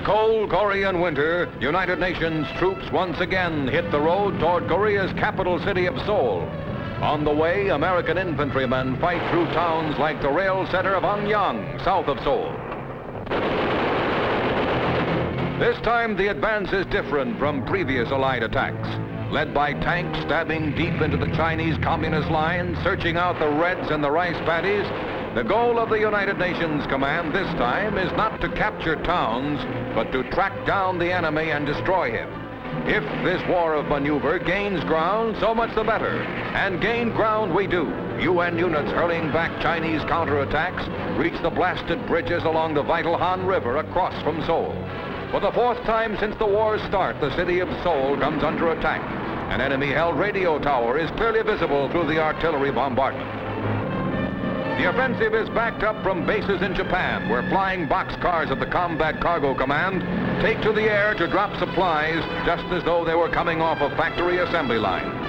cold Korean winter, United Nations troops once again hit the road toward Korea's capital city of Seoul. On the way, American infantrymen fight through towns like the rail center of Anyang, south of Seoul. This time, the advance is different from previous Allied attacks. Led by tanks stabbing deep into the Chinese Communist lines, searching out the Reds and the rice paddies, the goal of the United Nations Command this time is not to capture towns, but to track down the enemy and destroy him. If this war of maneuver gains ground, so much the better. And gain ground we do. UN units hurling back Chinese counterattacks reach the blasted bridges along the vital Han River across from Seoul. For the fourth time since the war's start, the city of Seoul comes under attack. An enemy-held radio tower is clearly visible through the artillery bombardment. The offensive is backed up from bases in Japan, where flying boxcars of the Combat Cargo Command take to the air to drop supplies just as though they were coming off a factory assembly line.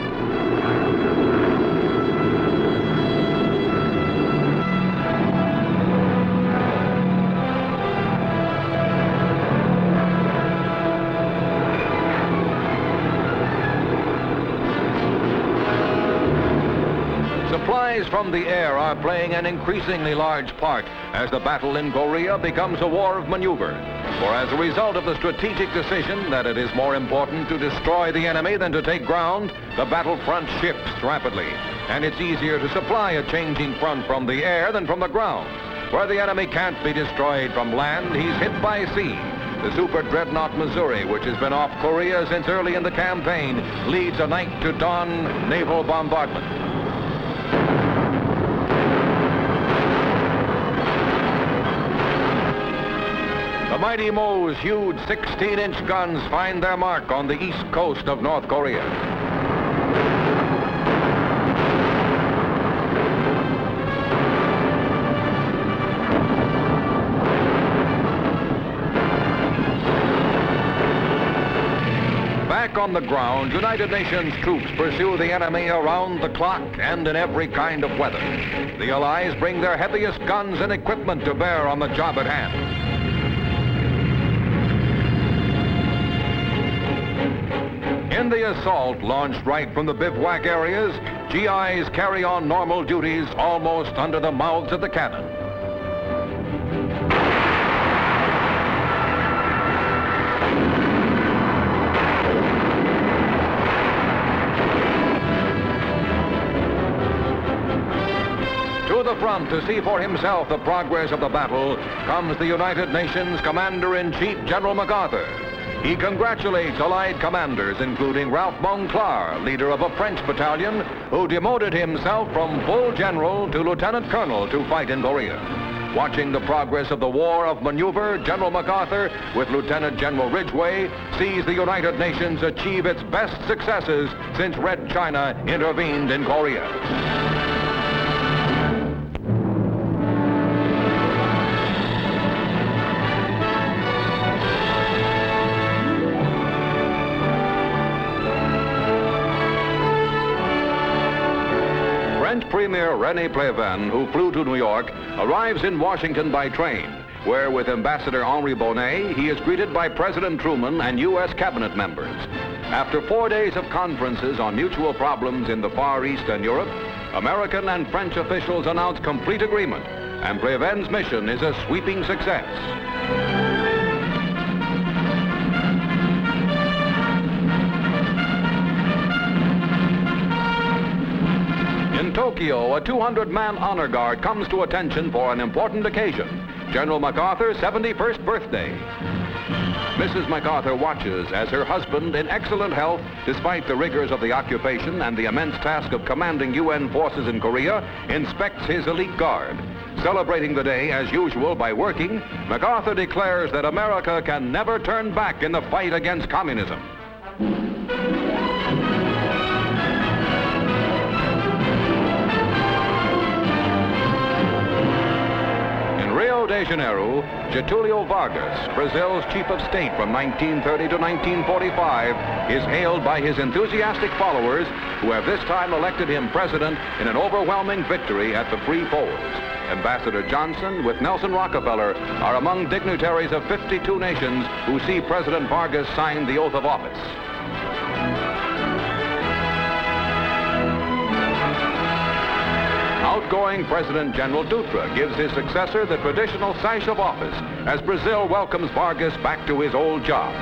Supplies from the air are playing an increasingly large part as the battle in Korea becomes a war of maneuver. For as a result of the strategic decision that it is more important to destroy the enemy than to take ground, the battlefront shifts rapidly. And it's easier to supply a changing front from the air than from the ground. Where the enemy can't be destroyed from land, he's hit by sea. The super dreadnought Missouri, which has been off Korea since early in the campaign, leads a night to dawn naval bombardment. The mighty Mo's huge 16-inch guns find their mark on the east coast of North Korea. Back on the ground, United Nations troops pursue the enemy around the clock and in every kind of weather. The Allies bring their heaviest guns and equipment to bear on the job at hand. In the assault launched right from the bivouac areas, GIs carry on normal duties almost under the mouths of the cannon. To the front to see for himself the progress of the battle comes the United Nations Commander-in-Chief, General MacArthur. He congratulates Allied commanders, including Ralph Monclar, leader of a French battalion, who demoted himself from full general to lieutenant colonel to fight in Korea. Watching the progress of the war of maneuver, General MacArthur, with Lieutenant General Ridgway, sees the United Nations achieve its best successes since Red China intervened in Korea. French Premier René Pleven, who flew to New York, arrives in Washington by train, where with Ambassador Henri Bonnet, he is greeted by President Truman and U.S. cabinet members. After 4 days of conferences on mutual problems in the Far East and Europe, American and French officials announce complete agreement, and Pleven's mission is a sweeping success. In Tokyo, a 200-man honor guard comes to attention for an important occasion, General MacArthur's 71st birthday. Mrs. MacArthur watches as her husband, in excellent health, despite the rigors of the occupation and the immense task of commanding UN forces in Korea, inspects his elite guard. Celebrating the day as usual by working, MacArthur declares that America can never turn back in the fight against communism. Rio de Janeiro, Getulio Vargas, Brazil's chief of state from 1930 to 1945, is hailed by his enthusiastic followers who have this time elected him president in an overwhelming victory at the Free Polls. Ambassador Johnson, with Nelson Rockefeller, are among dignitaries of 52 nations who see President Vargas sign the oath of office. Outgoing President General Dutra gives his successor the traditional sash of office as Brazil welcomes Vargas back to his old job.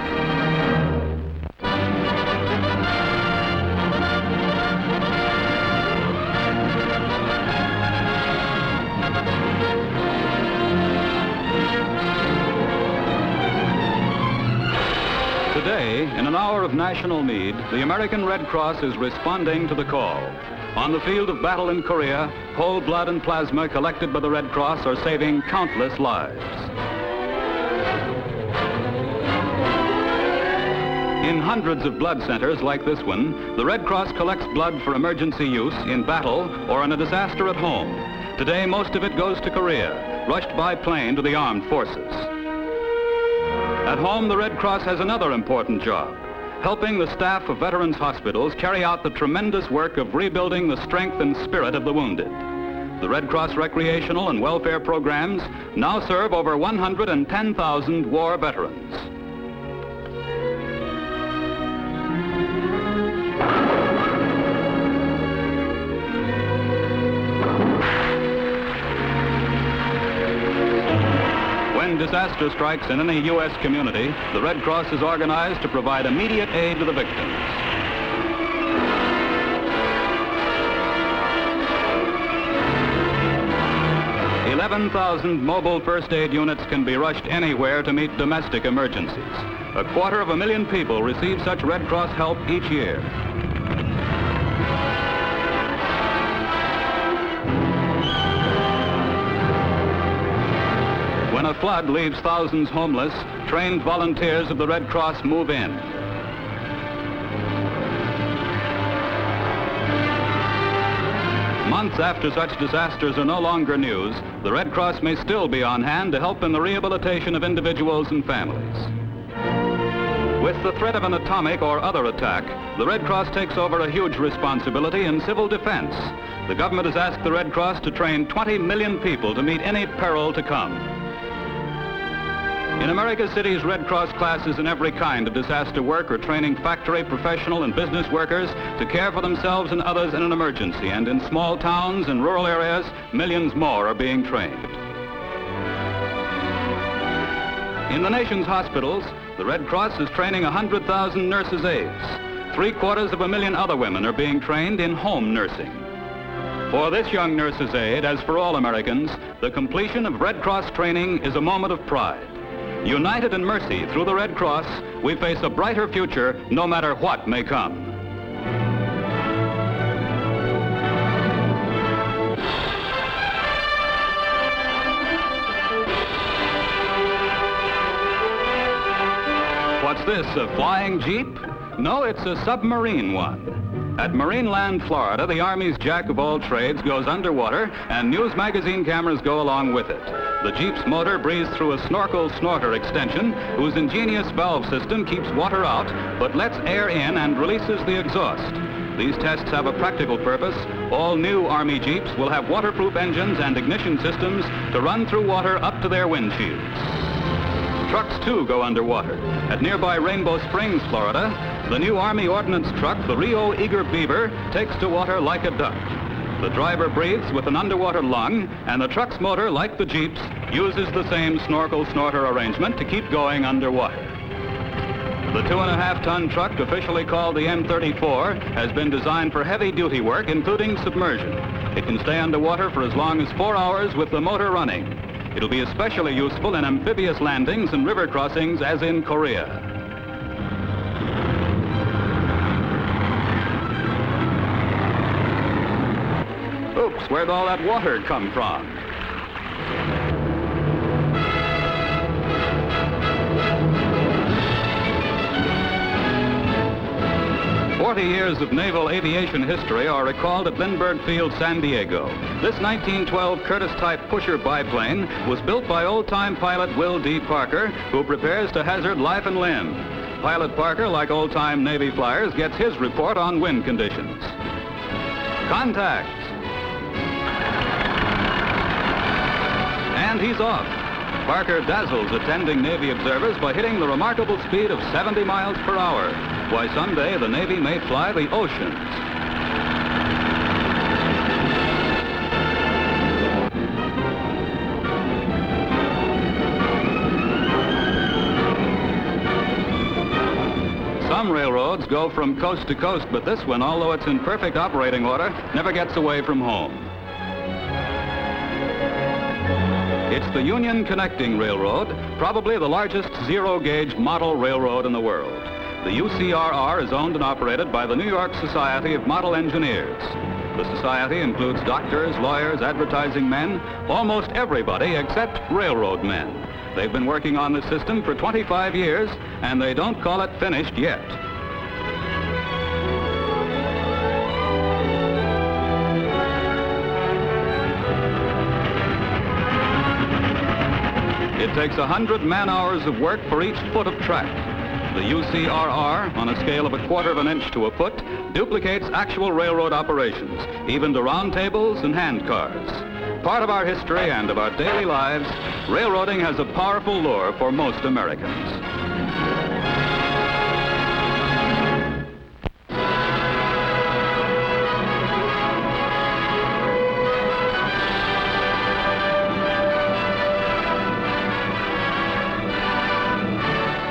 Today, in an hour of national need, the American Red Cross is responding to the call. On the field of battle in Korea, whole blood and plasma collected by the Red Cross are saving countless lives. In hundreds of blood centers like this one, the Red Cross collects blood for emergency use in battle or in a disaster at home. Today, most of it goes to Korea, rushed by plane to the armed forces. At home, the Red Cross has another important job, helping the staff of veterans' hospitals carry out the tremendous work of rebuilding the strength and spirit of the wounded. The Red Cross recreational and welfare programs now serve over 110,000 war veterans. When disaster strikes in any U.S. community, the Red Cross is organized to provide immediate aid to the victims. 11,000 mobile first aid units can be rushed anywhere to meet domestic emergencies. 250,000 people receive such Red Cross help each year. When a flood leaves thousands homeless, trained volunteers of the Red Cross move in. Months after such disasters are no longer news, the Red Cross may still be on hand to help in the rehabilitation of individuals and families. With the threat of an atomic or other attack, the Red Cross takes over a huge responsibility in civil defense. The government has asked the Red Cross to train 20 million people to meet any peril to come. In America's cities, Red Cross classes in every kind of disaster work are training factory, professional, and business workers to care for themselves and others in an emergency. And in small towns and rural areas, millions more are being trained. In the nation's hospitals, the Red Cross is training 100,000 nurses' aides. 750,000 other women are being trained in home nursing. For this young nurse's aide, as for all Americans, the completion of Red Cross training is a moment of pride. United in mercy through the Red Cross, we face a brighter future no matter what may come. What's this, a flying Jeep? No, it's a submarine one. At Marineland, Florida, the Army's jack of all trades goes underwater, and news magazine cameras go along with it. The Jeep's motor breathes through a snorkel snorter extension, whose ingenious valve system keeps water out, but lets air in and releases the exhaust. These tests have a practical purpose. All new Army Jeeps will have waterproof engines and ignition systems to run through water up to their windshields. Trucks, too, go underwater. At nearby Rainbow Springs, Florida, the new Army Ordnance truck, the Rio Eager Beaver, takes to water like a duck. The driver breathes with an underwater lung, and the truck's motor, like the Jeep's, uses the same snorkel snorter arrangement to keep going underwater. The 2.5-ton truck, officially called the M34, has been designed for heavy-duty work, including submersion. It can stay underwater for as long as 4 hours with the motor running. It'll be especially useful in amphibious landings and river crossings, as in Korea. Oops, where'd all that water come from? "40 years of naval aviation history are recalled at Lindbergh Field, San Diego. This 1912 Curtiss-type pusher biplane was built by old-time pilot Will D. Parker, who prepares to hazard life and limb. Pilot Parker, like old-time Navy flyers, gets his report on wind conditions. Contact! And he's off. Parker dazzles attending Navy observers by hitting the remarkable speed of 70 miles per hour. Why, someday the Navy may fly the oceans. Some railroads go from coast to coast, but this one, although it's in perfect operating order, never gets away from home. It's the Union Connecting Railroad, probably the largest zero-gauge model railroad in the world. The UCRR is owned and operated by the New York Society of Model Engineers. The society includes doctors, lawyers, advertising men, almost everybody except railroad men. They've been working on this system for 25 years, and they don't call it finished yet. It takes 100 man-hours of work for each foot of track. The UCRR, on a scale of 1/4 of an inch to a foot, duplicates actual railroad operations, even to round tables and hand cars. Part of our history and of our daily lives, railroading has a powerful lure for most Americans.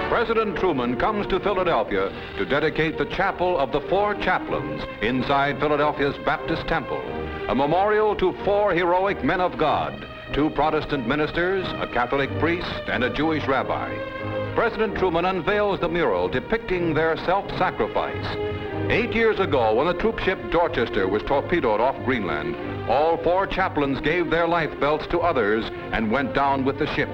President Truman comes to Philadelphia to dedicate the Chapel of the Four Chaplains inside Philadelphia's Baptist Temple, a memorial to 4 heroic men of God, 2 Protestant ministers, a Catholic priest, and a Jewish rabbi. President Truman unveils the mural depicting their self-sacrifice. 8 years ago, when the troop ship Dorchester was torpedoed off Greenland, all 4 chaplains gave their life belts to others and went down with the ship.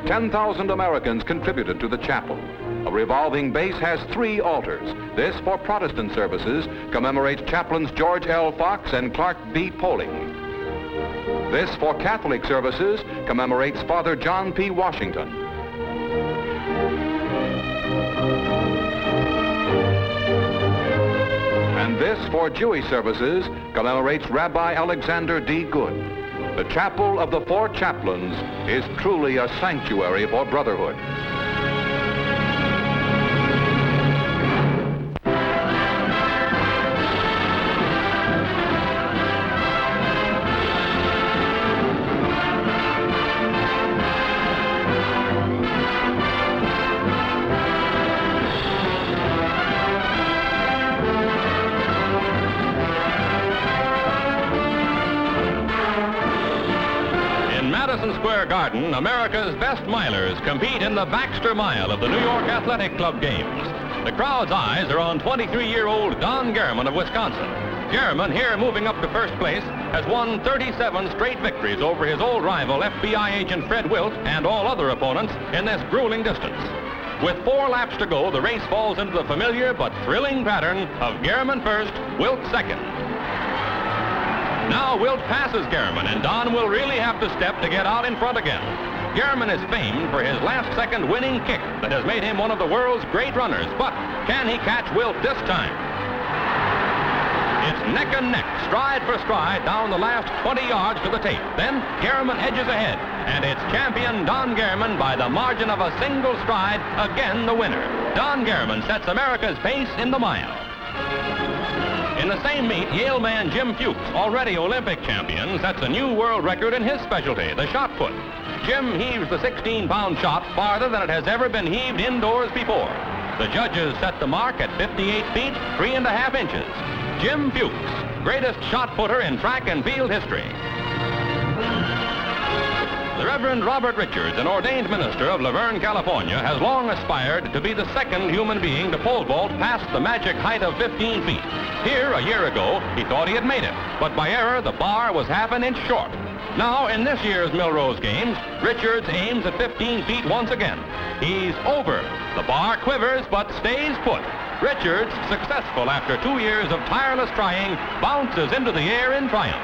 10,000 Americans contributed to the chapel. A revolving base has 3 altars. This, for Protestant services, commemorates chaplains George L. Fox and Clark B. Poling. This, for Catholic services, commemorates Father John P. Washington. And this, for Jewish services, commemorates Rabbi Alexander D. Good. The Chapel of the Four Chaplains is truly a sanctuary for brotherhood. Square Garden, America's best milers compete in the Baxter Mile of the New York Athletic Club games. The crowd's eyes are on 23-year-old Don Gehrman of Wisconsin. Gehrman, here moving up to first place, has won 37 straight victories over his old rival FBI agent Fred Wilt and all other opponents in this grueling distance. With 4 laps to go, the race falls into the familiar but thrilling pattern of Gehrman first, Wilt second. Now Wilt passes Gehrman, and Don will really have to step to get out in front again. Gehrman is famed for his last-second winning kick that has made him one of the world's great runners, but can he catch Wilt this time? It's neck and neck, stride for stride, down the last 20 yards to the tape. Then Gehrman edges ahead, and it's champion Don Gehrman by the margin of a single stride, again the winner. Don Gehrman sets America's pace in the mile. In the same meet, Yale man Jim Fuchs, already Olympic champion, sets a new world record in his specialty, the shot put. Jim heaves the 16-pound shot farther than it has ever been heaved indoors before. The judges set the mark at 58 feet, 3½ inches. Jim Fuchs, greatest shot putter in track and field history. The Reverend Robert Richards, an ordained minister of Laverne, California, has long aspired to be the second human being to pole vault past the magic height of 15 feet. Here, a year ago, he thought he had made it, but by error, the bar was ½ an inch short. Now, in this year's Millrose Games, Richards aims at 15 feet once again. He's over. The bar quivers, but stays put. Richards, successful after 2 years of tireless trying, bounces into the air in triumph.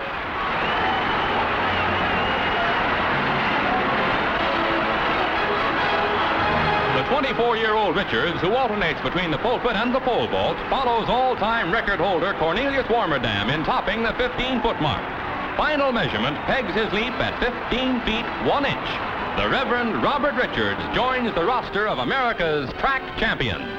The 24-year-old Richards, who alternates between the pulpit and the pole vault, follows all-time record holder Cornelius Warmerdam in topping the 15-foot mark. final measurement pegs his leap at 15 feet 1 inch. The Reverend Robert Richards joins the roster of America's track champions.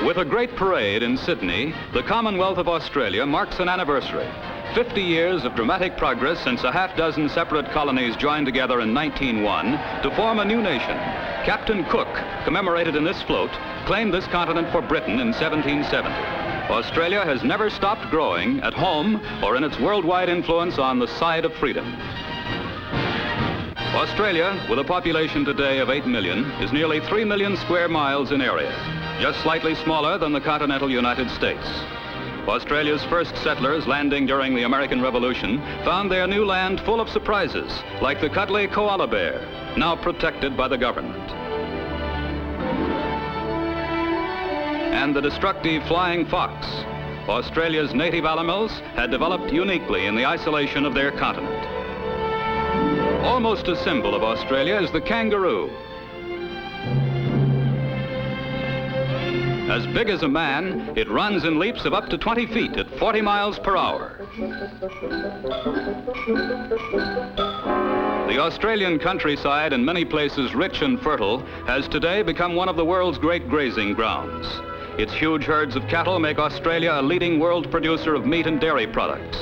With a great parade in Sydney, the Commonwealth of Australia marks an anniversary. 50 years of dramatic progress since a half-dozen separate colonies joined together in 1901 to form a new nation. Captain Cook, commemorated in this float, claimed this continent for Britain in 1770. Australia has never stopped growing at home or in its worldwide influence on the side of freedom. Australia, with a population today of 8 million, is nearly 3 million square miles in area, just slightly smaller than the continental United States. Australia's first settlers landing during the American Revolution found their new land full of surprises, like the cuddly koala bear, now protected by the government. And the destructive flying fox. Australia's native animals had developed uniquely in the isolation of their continent. Almost a symbol of Australia is the kangaroo. As big as a man, it runs in leaps of up to 20 feet at 40 miles per hour. The Australian countryside, in many places rich and fertile, has today become one of the world's great grazing grounds. Its huge herds of cattle make Australia a leading world producer of meat and dairy products.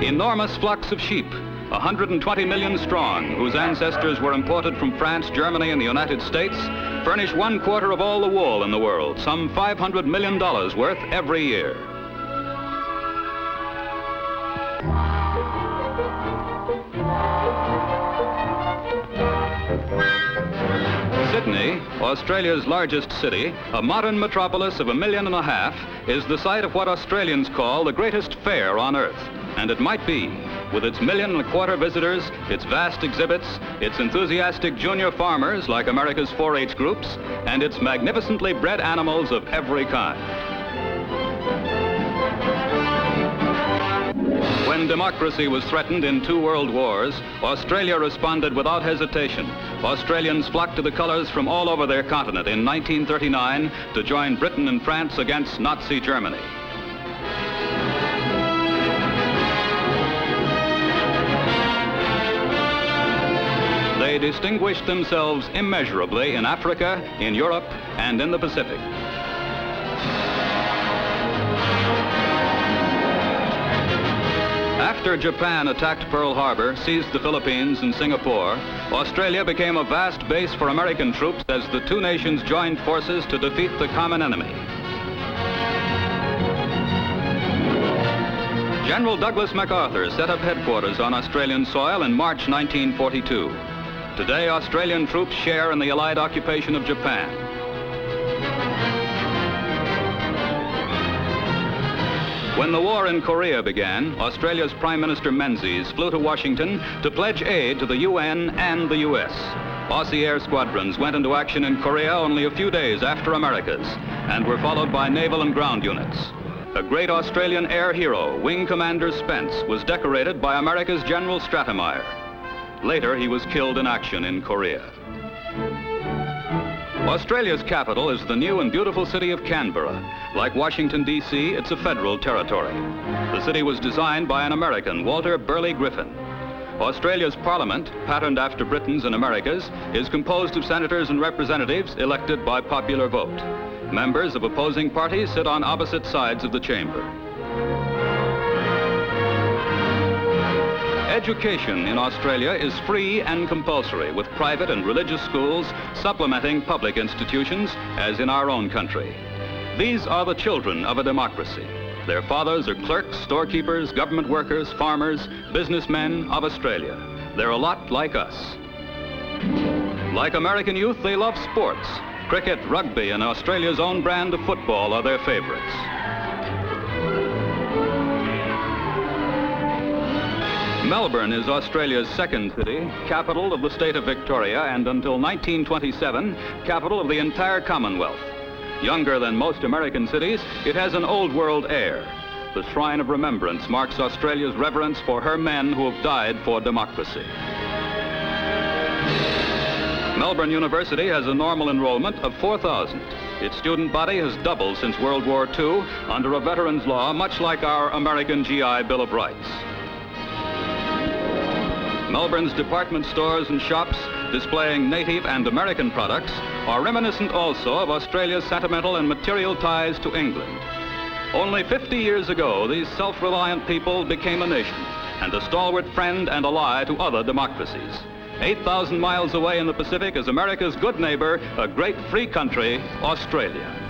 Enormous flocks of sheep, 120 million strong, whose ancestors were imported from France, Germany, and the United States, furnish 1/4 of all the wool in the world, some $500 million worth every year. Sydney, Australia's largest city, a modern metropolis of 1.5 million, is the site of what Australians call the greatest fair on earth. And it might be, with its 1.25 million visitors, its vast exhibits, its enthusiastic junior farmers like America's 4-H groups, and its magnificently bred animals of every kind. When democracy was threatened in 2 world wars, Australia responded without hesitation. Australians flocked to the colors from all over their continent in 1939 to join Britain and France against Nazi Germany. They distinguished themselves immeasurably in Africa, in Europe, and in the Pacific. After Japan attacked Pearl Harbor, seized the Philippines and Singapore, Australia became a vast base for American troops as the 2 nations joined forces to defeat the common enemy. General Douglas MacArthur set up headquarters on Australian soil in March 1942. Today, Australian troops share in the Allied occupation of Japan. When the war in Korea began, Australia's Prime Minister Menzies flew to Washington to pledge aid to the UN and the US. Aussie air squadrons went into action in Korea only a few days after America's and were followed by naval and ground units. A great Australian air hero, Wing Commander Spence, was decorated by America's General Stratemeyer. Later, he was killed in action in Korea. Australia's capital is the new and beautiful city of Canberra. Like Washington, D.C., it's a federal territory. The city was designed by an American, Walter Burley Griffin. Australia's parliament, patterned after Britain's and America's, is composed of senators and representatives elected by popular vote. Members of opposing parties sit on opposite sides of the chamber. Education in Australia is free and compulsory, with private and religious schools supplementing public institutions, as in our own country. These are the children of a democracy. Their fathers are clerks, storekeepers, government workers, farmers, businessmen of Australia. They're a lot like us. Like American youth, they love sports. Cricket, rugby, and Australia's own brand of football are their favorites. Melbourne is Australia's second city, capital of the state of Victoria, and until 1927, capital of the entire Commonwealth. Younger than most American cities, it has an old world air. The Shrine of Remembrance marks Australia's reverence for her men who have died for democracy. Melbourne University has a normal enrollment of 4,000. Its student body has doubled since World War II under a veterans' law, much like our American GI Bill of Rights. Melbourne's department stores and shops displaying native and American products are reminiscent also of Australia's sentimental and material ties to England. Only 50 years ago, these self-reliant people became a nation and a stalwart friend and ally to other democracies. 8,000 miles away in the Pacific is America's good neighbor, a great free country, Australia.